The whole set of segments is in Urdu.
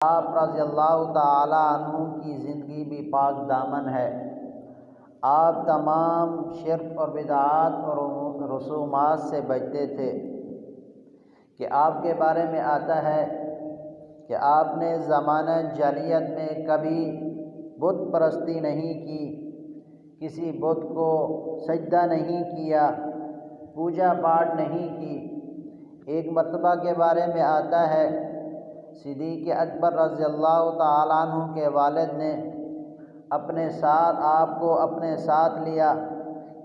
آپ رضی اللہ تعالیٰ عنہ کی زندگی بھی پاک دامن ہے۔ آپ تمام شرک اور بدعات اور رسومات سے بچتے تھے کہ آپ کے بارے میں آتا ہے کہ آپ نے زمانہ جاہلیت میں کبھی بت پرستی نہیں کی، کسی بت کو سجدہ نہیں کیا، پوجا پاٹ نہیں کی۔ ایک مرتبہ کے بارے میں آتا ہے صدیق اکبر رضی اللہ تعالیٰ عنہ کے والد نے اپنے ساتھ آپ کو اپنے ساتھ لیا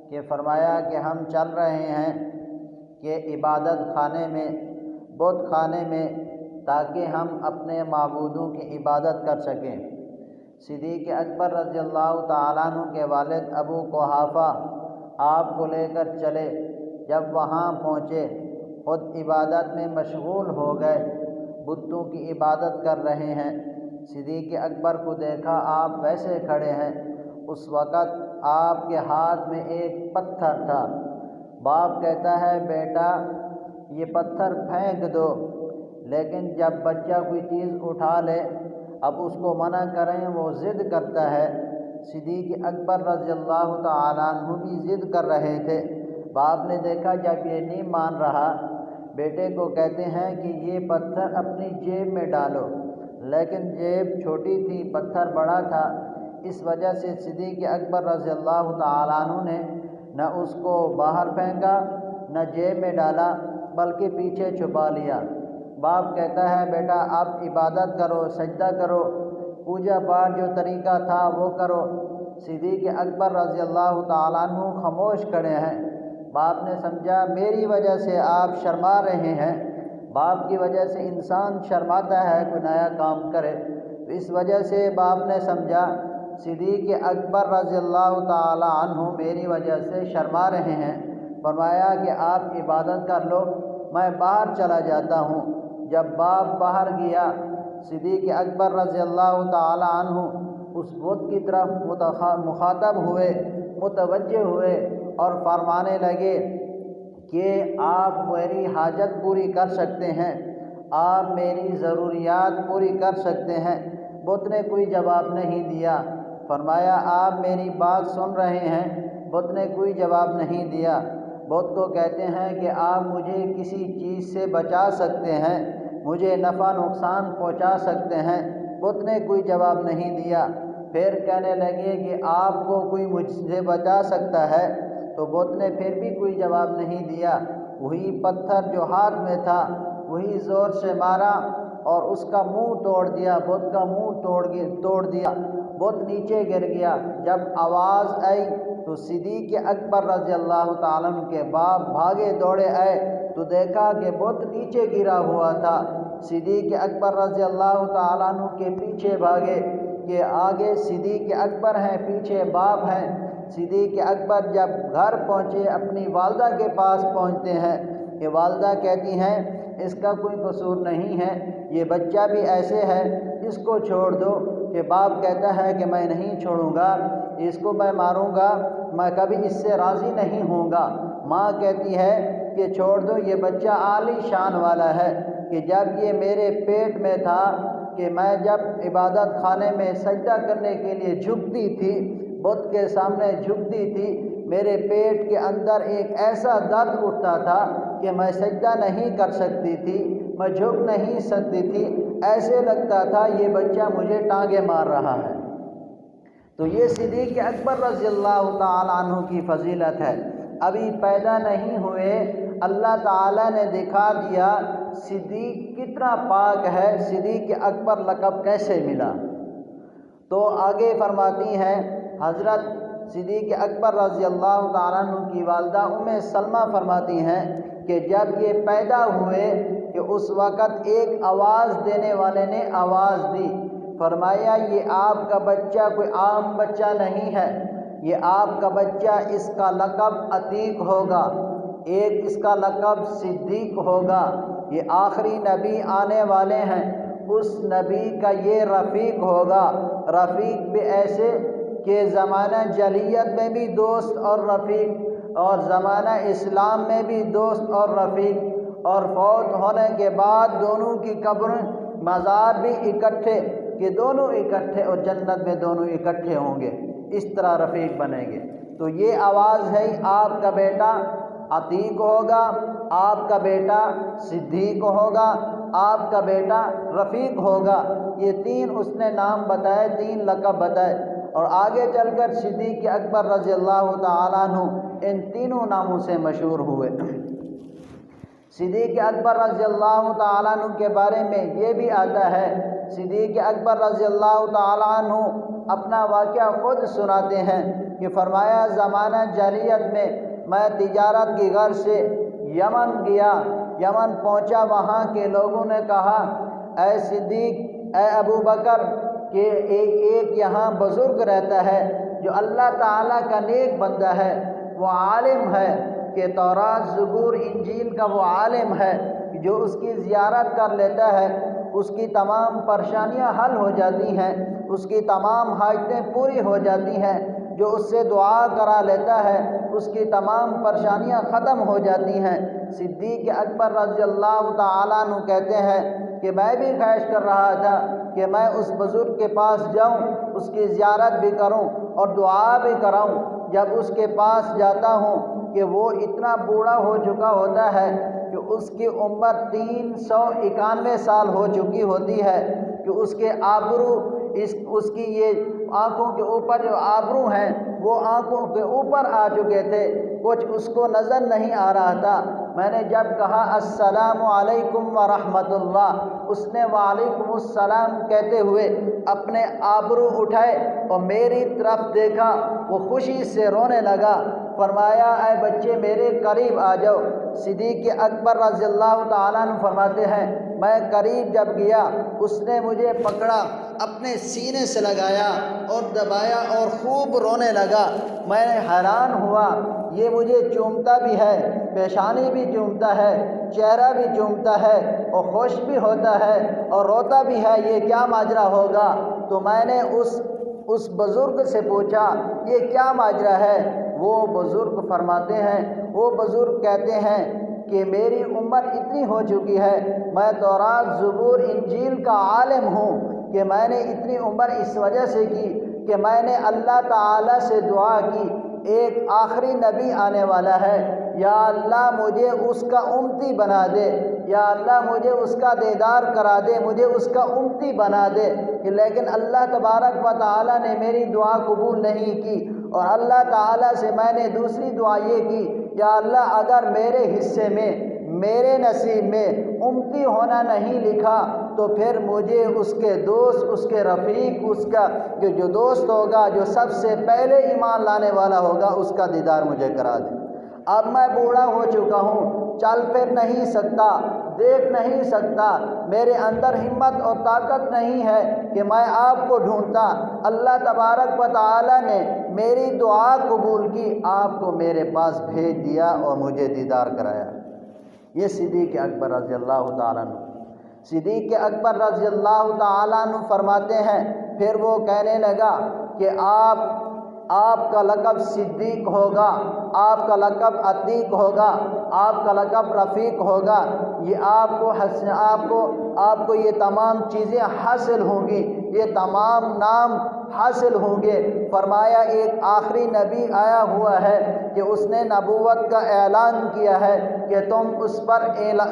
کہ فرمایا کہ ہم چل رہے ہیں کہ عبادت خانے میں، بت خانے میں، تاکہ ہم اپنے معبودوں کی عبادت کر سکیں۔ صدیق اکبر رضی اللہ تعالیٰ عنہ کے والد ابو قحافہ آپ کو لے کر چلے۔ جب وہاں پہنچے خود عبادت میں مشغول ہو گئے، بتوں کی عبادت کر رہے ہیں۔ صدیق اکبر کو دیکھا آپ ویسے کھڑے ہیں، اس وقت آپ کے ہاتھ میں ایک پتھر تھا۔ باپ کہتا ہے بیٹا یہ پتھر پھینک دو، لیکن جب بچہ کوئی چیز اٹھا لے اب اس کو منع کریں وہ ضد کرتا ہے۔ صدیق اکبر رضی اللہ تعالیٰ عنہ بھی ضد کر رہے تھے۔ باپ نے دیکھا جب یہ نہیں مان رہا، بیٹے کو کہتے ہیں کہ یہ پتھر اپنی جیب میں ڈالو، لیکن جیب چھوٹی تھی، پتھر بڑا تھا، اس وجہ سے صدیق اکبر رضی اللہ تعالیٰ عنہ نے نہ اس کو باہر پھینکا نہ جیب میں ڈالا بلکہ پیچھے چھپا لیا۔ باپ کہتا ہے بیٹا اب عبادت کرو، سجدہ کرو، پوجا پاٹ جو طریقہ تھا وہ کرو۔ صدیق اکبر رضی اللہ تعالیٰ عنہ خاموش کھڑے ہیں۔ باپ نے سمجھا میری وجہ سے آپ شرما رہے ہیں۔ باپ کی وجہ سے انسان شرماتا ہے کوئی نیا کام کرے، تو اس وجہ سے باپ نے سمجھا صدیق اکبر رضی اللہ تعالی عنہ میری وجہ سے شرما رہے ہیں۔ فرمایا کہ آپ عبادت کر لو، میں باہر چلا جاتا ہوں۔ جب باپ باہر گیا، صدیق اکبر رضی اللہ تعالی عنہ اس بت کی طرف مخاطب ہوئے، متوجہ ہوئے اور فرمانے لگے کہ آپ میری حاجت پوری کر سکتے ہیں، آپ میری ضروریات پوری کر سکتے ہیں۔ بت نے کوئی جواب نہیں دیا۔ فرمایا آپ میری بات سن رہے ہیں؟ بت نے کوئی جواب نہیں دیا۔ بت کو کہتے ہیں کہ آپ مجھے کسی چیز سے بچا سکتے ہیں، مجھے نفع نقصان پہنچا سکتے ہیں؟ بت نے کوئی جواب نہیں دیا۔ پھر کہنے لگے کہ آپ کو کوئی مجھ سے بچا سکتا ہے؟ تو بت نے پھر بھی کوئی جواب نہیں دیا۔ وہی پتھر جو ہاتھ میں تھا وہی زور سے مارا اور اس کا منہ توڑ دیا، بت کا منہ توڑ دیا، بت نیچے گر گیا۔ جب آواز آئی تو صدیق اکبر رضی اللہ تعالیٰ عنہ کے باپ بھاگے دوڑے آئے تو دیکھا کہ بت نیچے گرا ہوا تھا۔ صدیق اکبر رضی اللہ تعالیٰ عنہ کے پیچھے بھاگے کہ آگے صدیق اکبر ہیں، پیچھے باپ ہیں۔ صدیق اکبر جب گھر پہنچے اپنی والدہ کے پاس پہنچتے ہیں کہ والدہ کہتی ہیں اس کا کوئی قصور نہیں ہے، یہ بچہ بھی ایسے ہے، اس کو چھوڑ دو۔ کہ باپ کہتا ہے کہ میں نہیں چھوڑوں گا، اس کو میں ماروں گا، میں کبھی اس سے راضی نہیں ہوں گا۔ ماں کہتی ہے کہ چھوڑ دو، یہ بچہ عالی شان والا ہے کہ جب یہ میرے پیٹ میں تھا کہ میں جب عبادت خانے میں سجدہ کرنے کے لیے جھکتی تھی، بت کے سامنے جھکتی تھی، میرے پیٹ کے اندر ایک ایسا درد اٹھتا تھا کہ میں سجدہ نہیں کر سکتی تھی، میں جھک نہیں سکتی تھی، ایسے لگتا تھا یہ بچہ مجھے ٹانگے مار رہا ہے۔ تو یہ صدیق اکبر رضی اللہ تعالیٰ عنہ کی فضیلت ہے۔ ابھی پیدا نہیں ہوئے اللہ تعالیٰ نے دکھا دیا صدیق کتنا پاک ہے، صدیق اکبر لقب کیسے ملا۔ تو آگے فرماتی ہیں حضرت صدیق اکبر رضی اللہ تعالیٰ عنہ کی والدہ ام سلمہ فرماتی ہیں کہ جب یہ پیدا ہوئے کہ اس وقت ایک آواز دینے والے نے آواز دی، فرمایا یہ آپ کا بچہ کوئی عام بچہ نہیں ہے، یہ آپ کا بچہ، اس کا لقب عتیق ہوگا، ایک اس کا لقب صدیق ہوگا، یہ آخری نبی آنے والے ہیں، اس نبی کا یہ رفیق ہوگا۔ رفیق بھی ایسے کہ زمانہ جاہلیت میں بھی دوست اور رفیق، اور زمانہ اسلام میں بھی دوست اور رفیق، اور فوت ہونے کے بعد دونوں کی قبریں مزار بھی اکٹھے کہ دونوں اکٹھے اور جنت میں دونوں اکٹھے ہوں گے، اس طرح رفیق بنیں گے۔ تو یہ آواز ہے، آپ کا بیٹا عتیق ہوگا، آپ کا بیٹا صدیق ہوگا، آپ کا بیٹا رفیق ہوگا۔ یہ تین اس نے نام بتائے، تین لقب بتائے، اور آگے چل کر صدیق اکبر رضی اللہ تعالیٰ عنہ ان تینوں ناموں سے مشہور ہوئے۔ صدیق اکبر رضی اللہ تعالیٰ عنہ کے بارے میں یہ بھی آتا ہے، صدیق اکبر رضی اللہ تعالیٰ عنہ اپنا واقعہ خود سناتے ہیں کہ فرمایا زمانہ جاہلیت میں تجارت کی غرض سے یمن گیا، یمن پہنچا، وہاں کے لوگوں نے کہا اے صدیق، اے ابو بکر، کہ ایک یہاں بزرگ رہتا ہے جو اللہ تعالیٰ کا نیک بندہ ہے، وہ عالم ہے کہ تورات زبور انجیل کا وہ عالم ہے، جو اس کی زیارت کر لیتا ہے اس کی تمام پریشانیاں حل ہو جاتی ہیں، اس کی تمام حاجتیں پوری ہو جاتی ہیں، جو اس سے دعا کرا لیتا ہے اس کی تمام پریشانیاں ختم ہو جاتی ہیں۔ صدیق اکبر رضی اللہ تعالیٰ عنہ کہتے ہیں کہ میں بھی خواہش کر رہا تھا کہ میں اس بزرگ کے پاس جاؤں، اس کی زیارت بھی کروں اور دعا بھی کراؤں۔ جب اس کے پاس جاتا ہوں کہ وہ اتنا بوڑھا ہو چکا ہوتا ہے کہ اس کی عمر 391 سال ہو چکی ہوتی ہے، کہ اس کے آبرو اس کی یہ آنکھوں کے اوپر جو آبرو ہیں وہ آنکھوں کے اوپر آ چکے تھے، کچھ اس کو نظر نہیں آ رہا تھا۔ میں نے جب کہا السلام علیکم ورحمۃ اللہ، اس نے وعلیکم السلام کہتے ہوئے اپنے آبرو اٹھائے اور میری طرف دیکھا، وہ خوشی سے رونے لگا۔ فرمایا اے بچے میرے قریب آ جاؤ۔ صدیق اکبر رضی اللہ تعالیٰ عنہ فرماتے ہیں میں قریب جب گیا اس نے مجھے پکڑا، اپنے سینے سے لگایا اور دبایا اور خوب رونے لگا۔ میں حیران ہوا، یہ مجھے چومتا بھی ہے، پیشانی بھی چومتا ہے، چہرہ بھی چومتا ہے اور خوش بھی ہوتا ہے اور روتا بھی ہے، یہ کیا ماجرا ہوگا؟ تو میں نے اس بزرگ سے پوچھا یہ کیا ماجرا ہے؟ وہ بزرگ فرماتے ہیں، وہ بزرگ کہتے ہیں کہ میری عمر اتنی ہو چکی ہے، میں تورات زبور انجیل کا عالم ہوں، کہ میں نے اتنی عمر اس وجہ سے کی کہ میں نے اللہ تعالیٰ سے دعا کی ایک آخری نبی آنے والا ہے، یا اللہ مجھے اس کا امتی بنا دے، یا اللہ مجھے اس کا دیدار کرا دے، مجھے اس کا امتی بنا دے۔ لیکن اللہ تبارک و تعالیٰ نے میری دعا قبول نہیں کی، اور اللہ تعالیٰ سے میں نے دوسری دعا یہ کی یا اللہ اگر میرے حصے میں، میرے نصیب میں امتی ہونا نہیں لکھا تو پھر مجھے اس کے دوست، اس کے رفیق، اس کا جو دوست ہوگا، جو سب سے پہلے ایمان لانے والا ہوگا، اس کا دیدار مجھے کرا دے۔ اب میں بوڑھا ہو چکا ہوں، چل پھر نہیں سکتا، دیکھ نہیں سکتا، میرے اندر ہمت اور طاقت نہیں ہے کہ میں آپ کو ڈھونڈتا۔ اللہ تبارک و تعالیٰ نے میری دعا قبول کی، آپ کو میرے پاس بھیج دیا اور مجھے دیدار کرایا۔ یہ صدیق اکبر رضی اللہ تعالیٰ عنہ۔ صدیق اکبر رضی اللہ تعالیٰ عنہ فرماتے ہیں پھر وہ کہنے لگا کہ آپ کا لقب صدیق ہوگا، آپ کا لقب عتیق ہوگا، آپ کا لقب رفیق ہوگا، یہ آپ کو یہ تمام چیزیں حاصل ہوں گی، یہ تمام نام حاصل ہوں گے۔ فرمایا ایک آخری نبی آیا ہوا ہے کہ اس نے نبوت کا اعلان کیا ہے کہ تم اس پر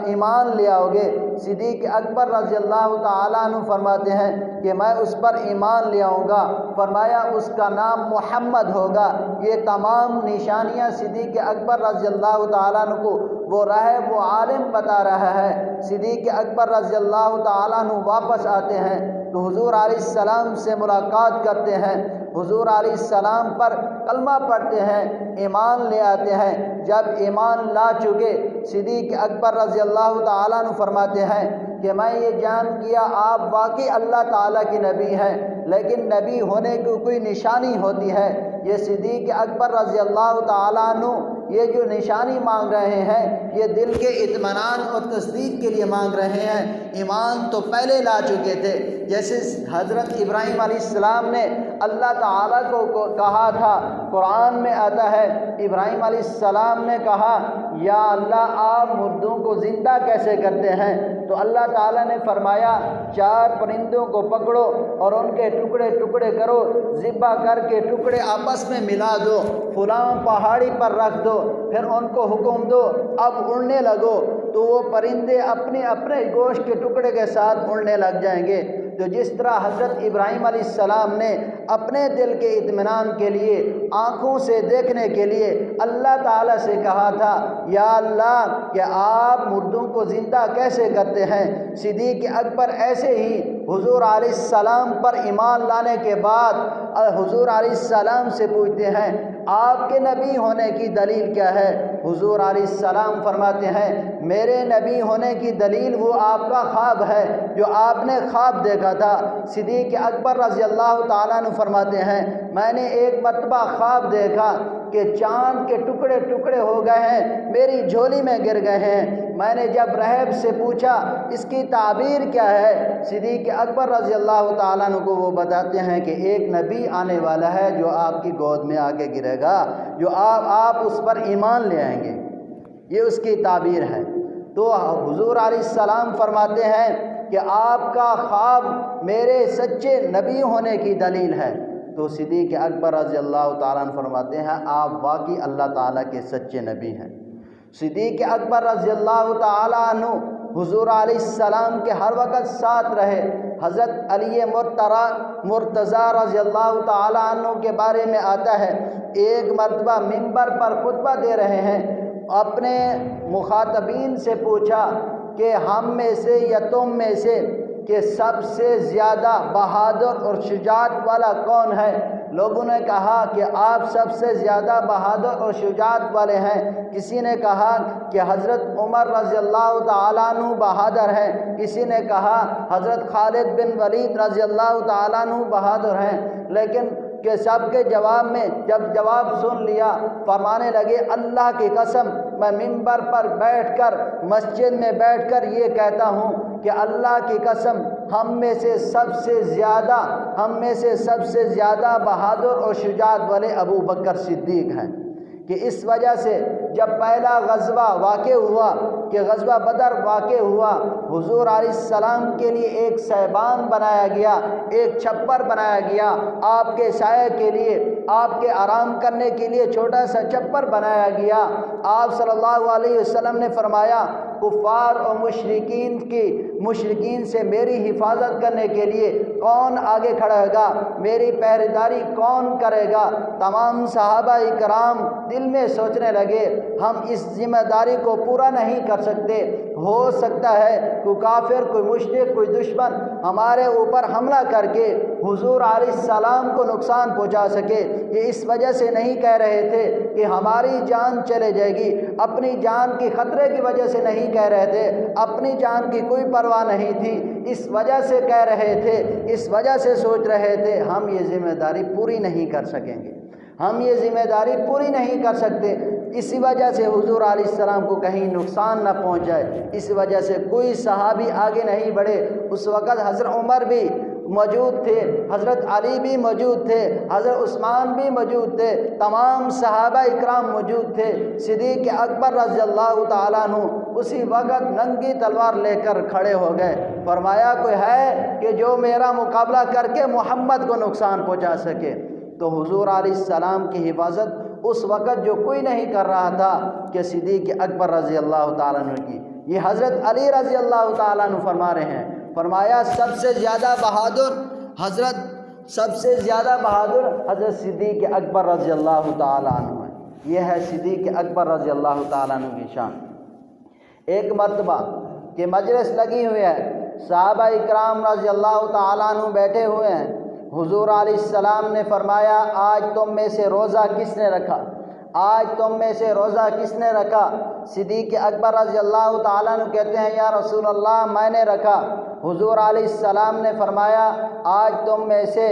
ایمان لے آؤ گے۔ صدیق اکبر رضی اللہ تعالیٰ عنہ فرماتے ہیں کہ میں اس پر ایمان لے آؤں گا۔ فرمایا اس کا نام محمد ہوگا۔ یہ تمام نشانیاں صدیق اکبر رضی اللہ تعالیٰ عنہ کو وہ راہ وہ عالم بتا رہا ہے۔ صدیق اکبر رضی اللہ تعالیٰ عنہ واپس آتے ہیں تو حضور علیہ السلام سے ملاقات کرتے ہیں، حضور علیہ السلام پر کلمہ پڑھتے ہیں، ایمان لے آتے ہیں۔ جب ایمان لا چکے صدیق اکبر رضی اللہ تعالیٰ عنہ فرماتے ہیں کہ میں یہ جان کیا آپ واقعی اللہ تعالیٰ کی نبی ہیں، لیکن نبی ہونے کی کوئی نشانی ہوتی ہے۔ یہ صدیق اکبر رضی اللہ تعالیٰ عنہ یہ جو نشانی مانگ رہے ہیں یہ دل کے اطمینان اور تصدیق کے لیے مانگ رہے ہیں، ایمان تو پہلے لا چکے تھے۔ جیسے حضرت ابراہیم علیہ السلام نے اللہ تعالیٰ کو کہا تھا، قرآن میں آتا ہے ابراہیم علیہ السلام نے کہا یا اللہ آپ مردوں کو زندہ کیسے کرتے ہیں؟ تو اللہ تعالیٰ نے فرمایا 4 پرندوں کو پکڑو اور ان کے ٹکڑے ٹکڑے کرو، ذبح کر کے ٹکڑے آپس میں ملا دو، فلاں پہاڑی پر رکھ دو، پھر ان کو حکم دو اب اڑنے لگو، تو وہ پرندے اپنے اپنے گوشت کے ٹکڑے کے ساتھ اڑنے لگ جائیں گے۔ تو جس طرح حضرت ابراہیم علیہ السلام نے اپنے دل کے اطمینان کے لیے، آنکھوں سے دیکھنے کے لیے اللہ تعالیٰ سے کہا تھا یا اللہ کہ آپ مردوں کو زندہ کیسے کرتے ہیں؟ صدیق اکبر ایسے ہی حضور علیہ السلام پر ایمان لانے کے بعد حضور علیہ السلام سے پوچھتے ہیں آپ کے نبی ہونے کی دلیل کیا ہے؟ حضور علیہ السلام فرماتے ہیں میرے نبی ہونے کی دلیل وہ آپ کا خواب ہے جو آپ نے خواب دیکھا تھا۔ صدیق اکبر رضی اللہ تعالیٰ عنہ فرماتے ہیں میں نے ایک مرتبہ خواب دیکھا کہ چاند کے ٹکڑے ٹکڑے ہو گئے ہیں، میری جھولی میں گر گئے ہیں۔ میں نے جب رہب سے پوچھا اس کی تعبیر کیا ہے، صدیق اکبر رضی اللہ تعالیٰ عنہ کو وہ بتاتے ہیں کہ ایک نبی آنے والا ہے جو آپ کی گود میں آ کے گرے گا، جو آپ اس پر ایمان لے آئیں گے، یہ اس کی تعبیر ہے۔ تو حضور علیہ السلام فرماتے ہیں کہ آپ کا خواب میرے سچے نبی ہونے کی دلیل ہے۔ تو صدیق اکبر رضی اللہ تعالیٰ عنہ فرماتے ہیں آپ واقعی اللہ تعالیٰ کے سچے نبی ہیں۔ صدیق اکبر رضی اللہ تعالیٰ عنہ حضور علیہ السلام کے ہر وقت ساتھ رہے۔ حضرت علی مرتضیٰ رضی اللہ تعالیٰ عنہ کے بارے میں آتا ہے ایک مرتبہ منبر پر خطبہ دے رہے ہیں، اپنے مخاطبین سے پوچھا کہ ہم میں سے یا تم میں سے کہ سب سے زیادہ بہادر اور شجاعت والا کون ہے؟ لوگوں نے کہا کہ آپ سب سے زیادہ بہادر اور شجاعت والے ہیں۔ کسی نے کہا کہ حضرت عمر رضی اللہ تعالیٰ عنہ بہادر ہیں، کسی نے کہا حضرت خالد بن ولید رضی اللہ تعالیٰ عنہ بہادر ہیں، لیکن کہ سب کے جواب میں جب جواب سن لیا فرمانے لگے اللہ کی قسم میں منبر پر بیٹھ کر مسجد میں بیٹھ کر یہ کہتا ہوں کہ اللہ کی قسم ہم میں سے سب سے زیادہ بہادر اور شجاعت والے ابو بکر صدیق ہیں۔ کہ اس وجہ سے جب پہلا غزوہ واقع ہوا کہ غزوہ بدر واقع ہوا، حضور علیہ السلام کے لیے ایک سیبان بنایا گیا، ایک چھپر بنایا گیا، آپ کے سائے کے لیے، آپ کے آرام کرنے کے لیے چھوٹا سا چھپر بنایا گیا۔ آپ صلی اللہ علیہ وسلم نے فرمایا کفار اور مشرکین سے میری حفاظت کرنے کے لیے کون آگے کھڑا ہوگا، میری پہرےداری کون کرے گا؟ تمام صحابہ اکرام دل میں سوچنے لگے ہم اس ذمہ داری کو پورا نہیں کر سکتے، ہو سکتا ہے کوئی کافر، کوئی مشرک، کوئی دشمن ہمارے اوپر حملہ کر کے حضور علیہ السلام کو نقصان پہنچا سکے۔ یہ اس وجہ سے نہیں کہہ رہے تھے کہ ہماری جان چلے جائے گی، اپنی جان کی خطرے کی وجہ سے نہیں کہہ رہے تھے، اپنی جان کی کوئی پرواہ نہیں تھی، اس وجہ سے کہہ رہے تھے، اس وجہ سے سوچ رہے تھے ہم یہ ذمہ داری پوری نہیں کر سکیں گے، ہم یہ ذمہ داری پوری نہیں کر سکتے، اسی وجہ سے حضور علیہ السلام کو کہیں نقصان نہ پہنچ جائے، اس وجہ سے کوئی صحابی آگے نہیں بڑھے۔ اس وقت حضرت عمر بھی موجود تھے، حضرت علی بھی موجود تھے، حضرت عثمان بھی موجود تھے، تمام صحابہ اکرام موجود تھے۔ صدیق اکبر رضی اللہ تعالیٰ عنہ اسی وقت ننگی تلوار لے کر کھڑے ہو گئے، فرمایا کوئی ہے کہ جو میرا مقابلہ کر کے محمد کو نقصان پہنچا سکے؟ تو حضور علیہ السلام کی حفاظت اس وقت جو کوئی نہیں کر رہا تھا کہ صدیق اکبر رضی اللہ تعالیٰ عنہ کی، یہ حضرت علی رضی اللہ تعالیٰ عنہ فرما رہے ہیں، فرمایا سب سے زیادہ بہادر حضرت صدیق اکبر رضی اللہ تعالیٰ عنہ ہے۔ یہ ہے صدیق اکبر رضی اللہ تعالیٰ عنہ کی شان۔ ایک مرتبہ کہ مجلس لگی ہوئی ہے، صحابہ اکرام رضی اللہ تعالیٰ عنہ بیٹھے ہوئے ہیں، حضور علیہ السلام نے فرمایا آج تم میں سے روزہ کس نے رکھا؟ آج تم میں سے روزہ کس نے رکھا؟ صدیق اکبر رضی اللہ تعالیٰ عنہ کہتے ہیں یا رسول اللہ میں نے رکھا۔ حضور علیہ السلام نے فرمایا آج تم میں سے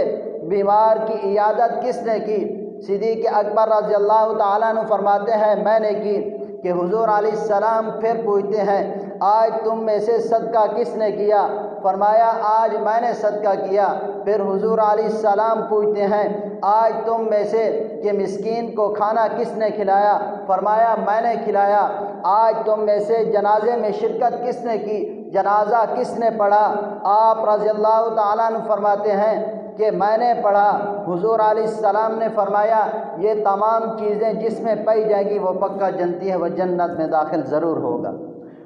بیمار کی عیادت کس نے کی؟ صدیق اکبر رضی اللہ تعالیٰ عنہ فرماتے ہیں میں نے کی کہ حضور علیہ السلام پھر پوچھتے ہیں آج تم میں سے صدقہ کس نے کیا؟ فرمایا آج میں نے صدقہ کیا۔ پھر حضور علیہ السلام پوچھتے ہیں آج تم میں سے کہ مسکین کو کھانا کس نے کھلایا؟ فرمایا میں نے کھلایا۔ آج تم میں سے جنازے میں شرکت کس نے کی؟ جنازہ کس نے پڑھا؟ آپ رضی اللہ تعالیٰ عنہ فرماتے ہیں کہ میں نے پڑھا۔ حضور علیہ السلام نے فرمایا یہ تمام چیزیں جس میں پائی جائے گی وہ پکا جنتی ہے، وہ جنت میں داخل ضرور ہوگا۔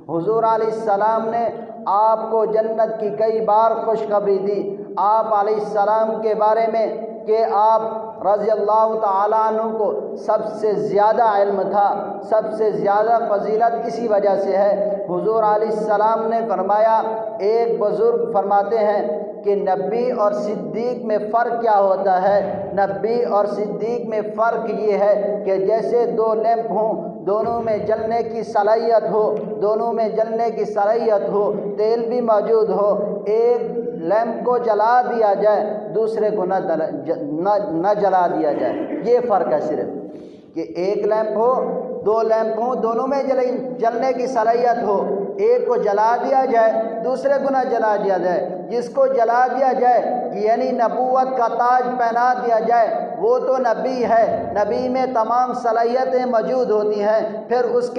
حضور علیہ السلام نے آپ کو جنت کی کئی بار خوشخبری دی۔ آپ علیہ السلام کے بارے میں کہ آپ رضی اللہ تعالیٰ عنہ کو سب سے زیادہ علم تھا، سب سے زیادہ فضیلت اسی وجہ سے ہے۔ حضور علیہ السلام نے فرمایا، ایک بزرگ فرماتے ہیں کہ نبی اور صدیق میں فرق کیا ہوتا ہے؟ نبی اور صدیق میں فرق یہ ہے کہ جیسے دو لیمپ ہوں، دونوں میں جلنے کی صلاحیت ہو، دونوں میں جلنے کی صلاحیت ہو، تیل بھی موجود ہو، ایک لیمپ کو جلا دیا جائے دوسرے کو نہ جلا دیا جائے، یہ فرق ہے صرف کہ ایک لیمپ ہو، دو لیمپ ہوں، دونوں میں جلنے کی صلاحیت ہو، ایک کو جلا دیا جائے دوسرے کو نہ جلا دیا جائے۔ جس کو جلا دیا جائے یعنی نبوت کا تاج پہنا دیا جائے وہ تو نبی ہے، نبی میں تمام صلاحیتیں موجود ہوتی ہیں، پھر اس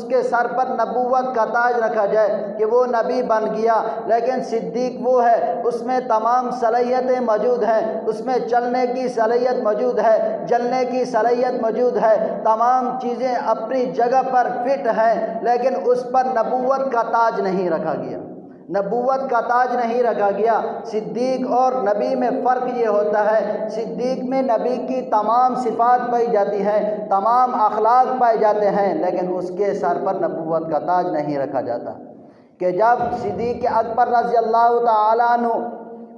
کے سر پر نبوت کا تاج رکھا جائے کہ وہ نبی بن گیا۔ لیکن صدیق وہ ہے اس میں تمام صلاحیتیں موجود ہیں، اس میں چلنے کی صلاحیت موجود ہے، جلنے کی صلاحیت موجود ہے، تمام چیزیں اپنی جگہ پر فٹ ہیں، لیکن اس پر نبوت کا تاج نہیں رکھا گیا، نبوت کا تاج نہیں رکھا گیا۔ صدیق اور نبی میں فرق یہ ہوتا ہے، صدیق میں نبی کی تمام صفات پائی جاتی ہیں، تمام اخلاق پائے جاتے ہیں، لیکن اس کے سر پر نبوت کا تاج نہیں رکھا جاتا۔ کہ جب صدیق اکبر رضی اللہ تعالیٰ عنہ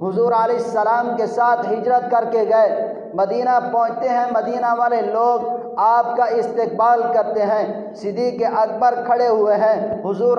حضور علیہ السلام کے ساتھ ہجرت کر کے گئے، مدینہ پہنچتے ہیں، مدینہ والے لوگ آپ کا استقبال کرتے ہیں، صدیق اکبر کھڑے ہوئے ہیں، حضور